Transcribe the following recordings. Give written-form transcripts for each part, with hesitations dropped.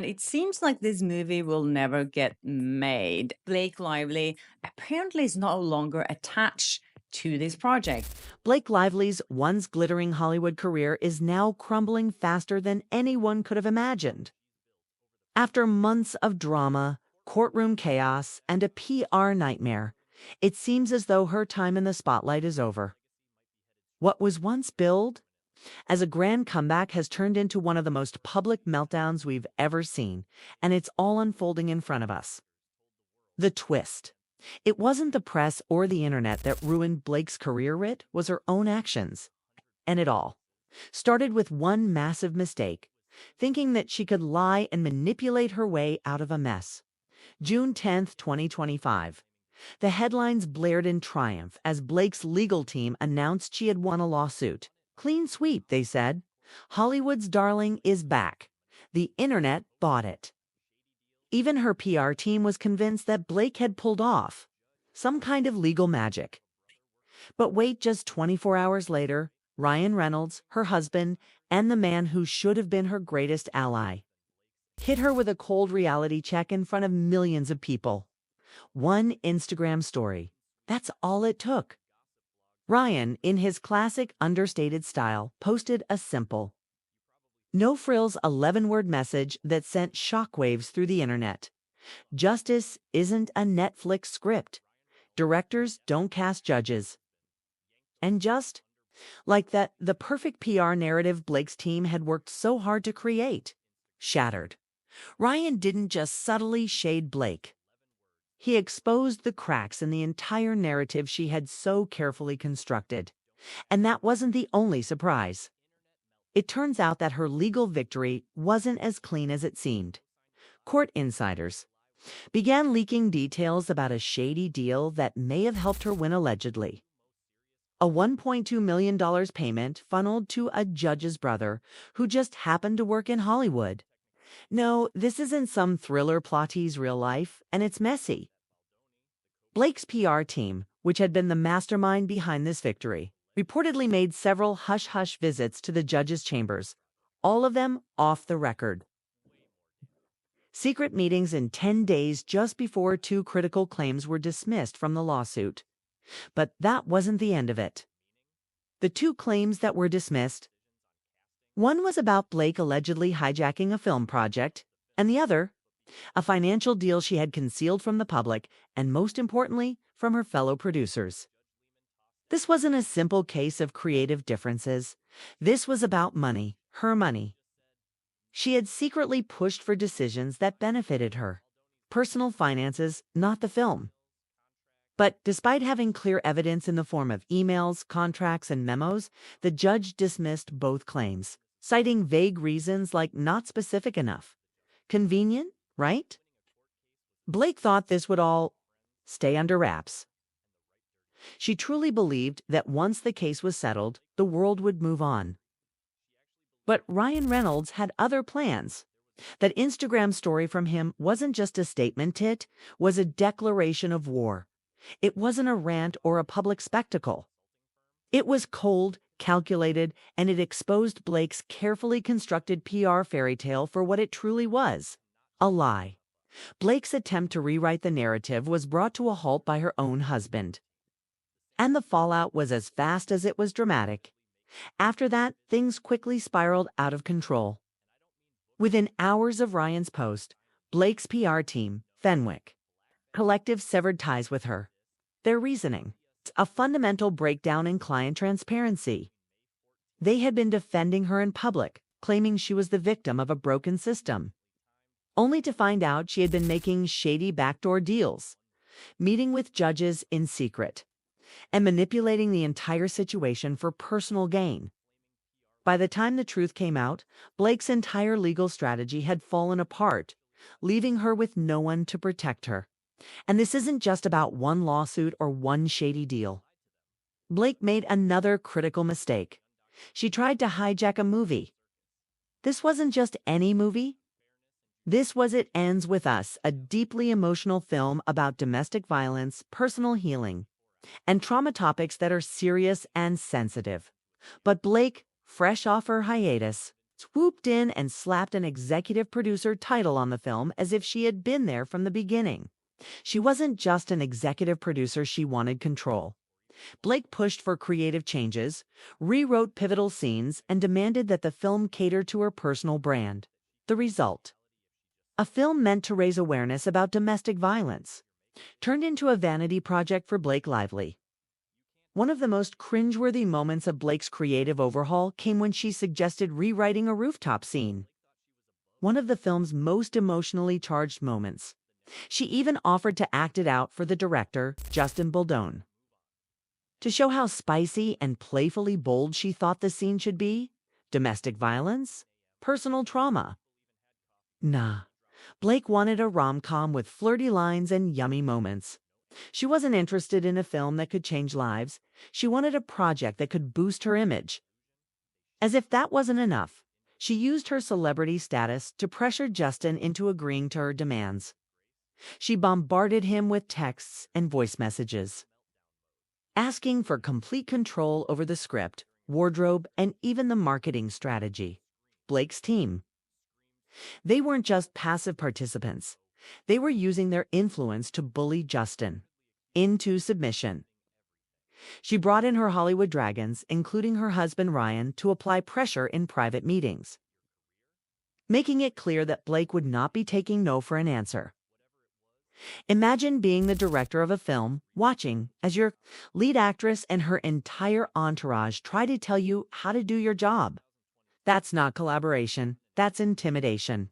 It seems like this movie will never get made. Blake Lively apparently is no longer attached to this project. Blake Lively's once glittering Hollywood career is now crumbling faster than anyone could have imagined. After months of drama, courtroom chaos, and a PR nightmare, it seems as though her time in the spotlight is over. What was once billed as a grand comeback has turned into one of the most public meltdowns we've ever seen, and it's all unfolding in front of us. The twist. It wasn't the press or the internet that ruined Blake's career, it was her own actions. And it all started with one massive mistake, thinking that she could lie and manipulate her way out of a mess. June 10th, 2025. The headlines blared in triumph as Blake's legal team announced she had won a lawsuit. Clean sweep, they said. Hollywood's darling is back. The internet bought it. Even her PR team was convinced that Blake had pulled off some kind of legal magic. But wait, just 24 hours later, Ryan Reynolds, her husband, and the man who should have been her greatest ally, hit her with a cold reality check in front of millions of people. One Instagram story. That's all it took. Ryan, in his classic understated style, posted a simple, no-frills 11-word message that sent shockwaves through the internet. Justice isn't a Netflix script. Directors don't cast judges. And just like that, the perfect PR narrative Blake's team had worked so hard to create shattered. Ryan didn't just subtly shade Blake. He exposed the cracks in the entire narrative she had so carefully constructed. And that wasn't the only surprise. It turns out that her legal victory wasn't as clean as it seemed. Court insiders began leaking details about a shady deal that may have helped her win allegedly. A $1.2 million payment funneled to a judge's brother who just happened to work in Hollywood. No, this isn't some thriller plotty's real life, and it's messy. Blake's PR team, which had been the mastermind behind this victory, reportedly made several hush-hush visits to the judge's chambers, all of them off the record. Secret meetings in 10 days just before two critical claims were dismissed from the lawsuit. But that wasn't the end of it. The two claims that were dismissed, one was about Blake allegedly hijacking a film project, and the other, a financial deal she had concealed from the public and, most importantly, from her fellow producers. This wasn't a simple case of creative differences. This was about money, her money. She had secretly pushed for decisions that benefited her. Personal finances, not the film. But despite having clear evidence in the form of emails, contracts, and memos, the judge dismissed both claims, citing vague reasons like not specific enough. Convenient, right? Blake thought this would all stay under wraps. She truly believed that once the case was settled, the world would move on. But Ryan Reynolds had other plans. That Instagram story from him wasn't just a statement, it was a declaration of war. It wasn't a rant or a public spectacle. It was cold, calculated, and it exposed Blake's carefully constructed PR fairy tale for what it truly was, a lie. Blake's attempt to rewrite the narrative was brought to a halt by her own husband. And the fallout was as fast as it was dramatic. After that, things quickly spiraled out of control. Within hours of Ryan's post, Blake's PR team, Fenwick Collective, severed ties with her. Their reasoning: a fundamental breakdown in client transparency. They had been defending her in public, claiming she was the victim of a broken system, only to find out she had been making shady backdoor deals, meeting with judges in secret, and manipulating the entire situation for personal gain. By the time the truth came out, Blake's entire legal strategy had fallen apart, leaving her with no one to protect her. And this isn't just about one lawsuit or one shady deal. Blake made another critical mistake. She tried to hijack a movie. This wasn't just any movie. This was It Ends With Us, a deeply emotional film about domestic violence, personal healing, and trauma topics that are serious and sensitive. But Blake, fresh off her hiatus, swooped in and slapped an executive producer title on the film as if she had been there from the beginning. She wasn't just an executive producer, she wanted control. Blake pushed for creative changes, rewrote pivotal scenes, and demanded that the film cater to her personal brand. The result: a film meant to raise awareness about domestic violence, turned into a vanity project for Blake Lively. One of the most cringeworthy moments of Blake's creative overhaul came when she suggested rewriting a rooftop scene. One of the film's most emotionally charged moments. She even offered to act it out for the director, Justin Baldone. To show how spicy and playfully bold she thought the scene should be, domestic violence, personal trauma. Nah, Blake wanted a rom-com with flirty lines and yummy moments. She wasn't interested in a film that could change lives. She wanted a project that could boost her image. As if that wasn't enough, she used her celebrity status to pressure Justin into agreeing to her demands. She bombarded him with texts and voice messages, asking for complete control over the script, wardrobe, and even the marketing strategy. Blake's team. They weren't just passive participants. They were using their influence to bully Justin into submission. She brought in her Hollywood dragons, including her husband Ryan, to apply pressure in private meetings, making it clear that Blake would not be taking no for an answer. Imagine being the director of a film, watching as your lead actress and her entire entourage try to tell you how to do your job. That's not collaboration, that's intimidation.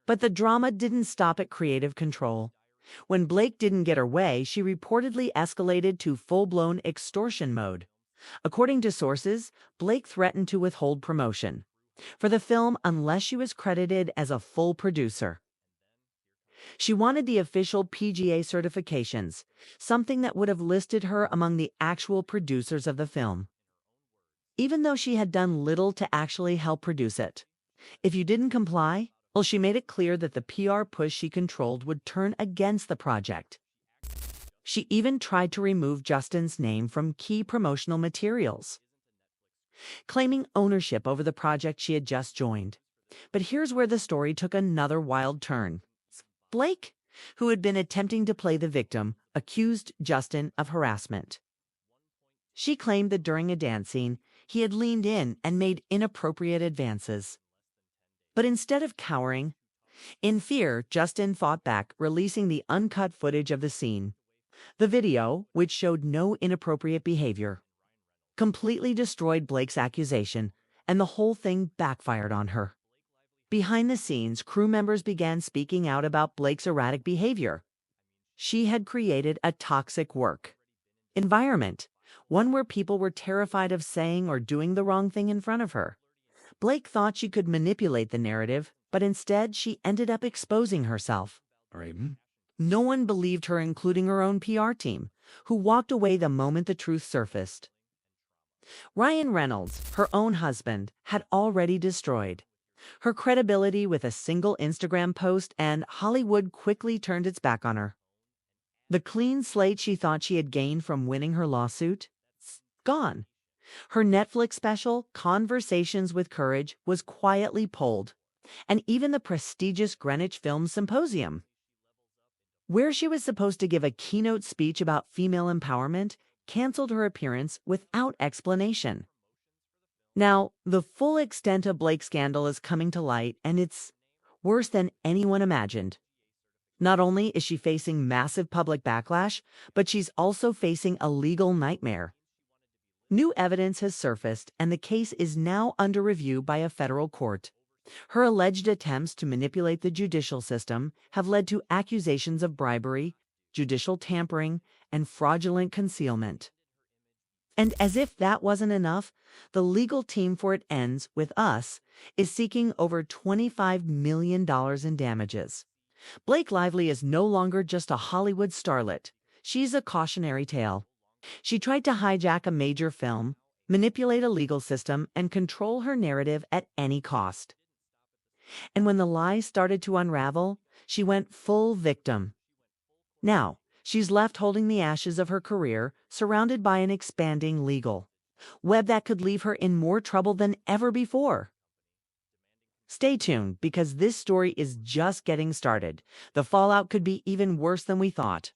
But the drama didn't stop at creative control. When Blake didn't get her way, she reportedly escalated to full-blown extortion mode. According to sources, Blake threatened to withhold promotion for the film unless she was credited as a full producer. She wanted the official PGA certifications, something that would have listed her among the actual producers of the film, even though she had done little to actually help produce it. If you didn't comply, well, she made it clear that the PR push she controlled would turn against the project. She even tried to remove Justin's name from key promotional materials, claiming ownership over the project she had just joined. But here's where the story took another wild turn. Blake, who had been attempting to play the victim, accused Justin of harassment. She claimed that during a dance scene, he had leaned in and made inappropriate advances. But instead of cowering, in fear, Justin fought back, releasing the uncut footage of the scene. The video, which showed no inappropriate behavior, completely destroyed Blake's accusation, and the whole thing backfired on her. Behind the scenes, crew members began speaking out about Blake's erratic behavior. She had created a toxic work environment, one where people were terrified of saying or doing the wrong thing in front of her. Blake thought she could manipulate the narrative, but instead she ended up exposing herself. Right. No one believed her, including her own PR team, who walked away the moment the truth surfaced. Ryan Reynolds, her own husband, had already destroyed her credibility with a single Instagram post, and Hollywood quickly turned its back on her. The clean slate she thought she had gained from winning her lawsuit? Gone. Her Netflix special, Conversations with Courage, was quietly pulled, and even the prestigious Greenwich Film Symposium, where she was supposed to give a keynote speech about female empowerment, canceled her appearance without explanation. Now, the full extent of Blake's scandal is coming to light, and it's worse than anyone imagined. Not only is she facing massive public backlash, but she's also facing a legal nightmare. New evidence has surfaced, and the case is now under review by a federal court. Her alleged attempts to manipulate the judicial system have led to accusations of bribery, judicial tampering, and fraudulent concealment. And as if that wasn't enough, the legal team for It Ends With Us is seeking over $25 million in damages. Blake Lively is no longer just a Hollywood starlet. She's a cautionary tale. She tried to hijack a major film, manipulate a legal system, and control her narrative at any cost. And when the lies started to unravel, she went full victim. Now, she's left holding the ashes of her career, surrounded by an expanding legal web that could leave her in more trouble than ever before. Stay tuned because this story is just getting started. The fallout could be even worse than we thought.